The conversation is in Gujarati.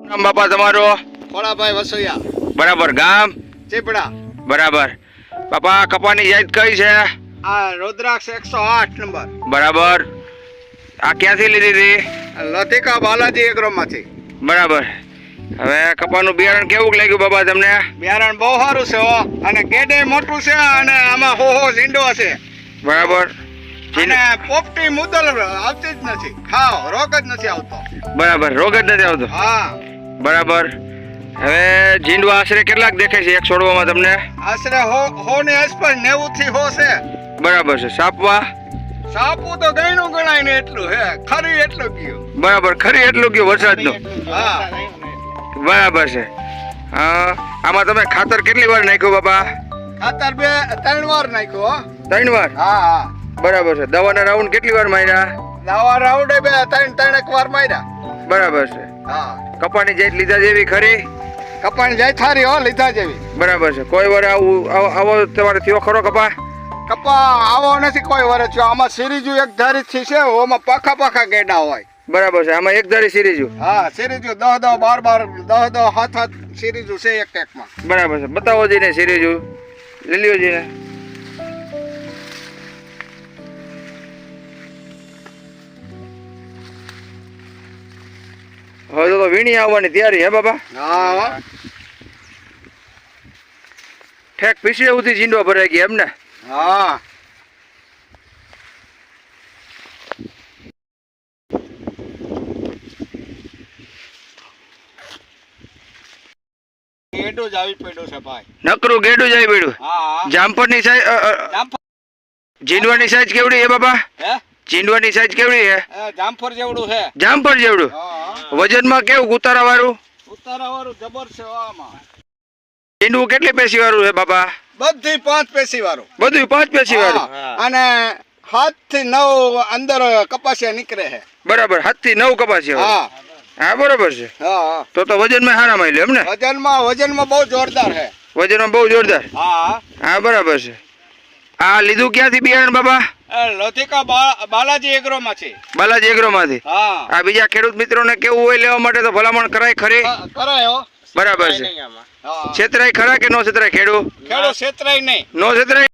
નામ બાપા તમારો? ખોડાભાઈ વસોયા. બરાબર. ગામ? ચીપડા. બરાબર. બાપા કપાની જાત કઈ છે? આ રુદ્રાક્ષ 108 નંબર. બરાબર. આ ક્યાંથી લીધી હતી? લતિકા બાલાજી એગ્રોમાંથી. બરાબર. હવે કપાનું બિયારણ કેવું લાગ્યું બાપા તમને? બિયારણ બહુ સારું છે હો, અને ગેડે મોટું છે, અને આમાં હો ઝીંડો છે. બરાબર. અને પોપટી મુદલ આવતી જ નથી, ખાવ રોગ જ નથી આવતો. બરાબર. રોગ જ નથી આવતો. હા. બરાબર. હવે ઝીંડવા આશરે કેટલાક દેખાય છે એક છોડવામાં તમને? આશરે હો ની આસપાસ 90 થી 100 છે. બરાબર છે. સાપવા? સાપું તો ગણ્યું ગણાય ને એટલું હે, ખરી એટલું ગયું. બરાબર. ખરી એટલું ગયું વરસાદનું. હા. બરાબર છે. હા. આમાં તમે ખાતર કેટલી વાર નાખ્યું બાપા? ખાતર 2-3 વાર નાખ્યું હો. 3 વાર? હા હા. બરાબર છે. દવાના રાઉન્ડ કેટલી વાર માર્યા? દવા રાઉન્ડે 2-3 વાર માર્યા. બરાબર છે. હા. કપાની જાત લીધા જેવી ખરી? કપાણ જાય થારી હો, લીધા જેવી. બરાબર છે. કોઈ વાર આવો તમારે થયો ખરો કપા? કપા આવો નથી કોઈ વર્ષ થયો. આમાં સિરીજુ એક ધારી થી છે, ઓમાં પાખા ગેડા હોય. બરાબર છે. આમાં એક ધારી સિરીજુ? હા, સિરીજુ 10 12 10 7 સિરીજુ છે એક માં. બરાબર છે. બતાવો જીને સિરીજુ લીલીઓજીને. હવે તો વીણી આવવાની તૈયારી હે બાપા? હા. ઠેક પીછડે સુધી ઝીંડવા ભરાઈ ગયા એમ ને? હા. ગેડું જ આવી પડ્યું છે ભાઈ. નકરું ગેડું જ આવી પડ્યું. હા. જામફળની સાઈઝ ઝીંડવાની સાઈઝ કેવડી હે બાપા? હે? ઝીંડવાની સાઈઝ કેવડી હે? જામફળ જેવડું છે. જામફળ જેવડું? હા. વજનમાં કેવું ઉતારા વાળું? ઉતારા વાળું જબર છે આમાં. ઝીંડવું કેટલી પેશી વાળું છે બાપા? બધી 5 પેશી વાળું. બધું 5 પેશી વાળું? અને 7 થી 9 અંદર કપાસિયા નીકળે છે. બરાબર. 7 થી 9 કપાસિયા? હા. હા બરાબર છે. હા. તો વજનમાં હારા માલ્યો એમ ને? વજનમાં બહુ જોરદાર છે. વજનમાં બહુ જોરદાર? હા. હા બરાબર છે. આ લીધું ક્યાંથી બિયારણ બાપા? લોધિકા બાલાજી એગ્રો માં છે. બાલાજી એગ્રો માંથી? હા. આ બીજા ખેડૂત મિત્રોને કેવું હોય લેવા માટે તો ભલામણ કરાય ખરી? કરાય હો. બરાબર છે. હા. છેતરાય ખરા કે નો છેતરાય ખેડૂત? ખેડૂત છેતરાય નહીં. નો છેતરાય?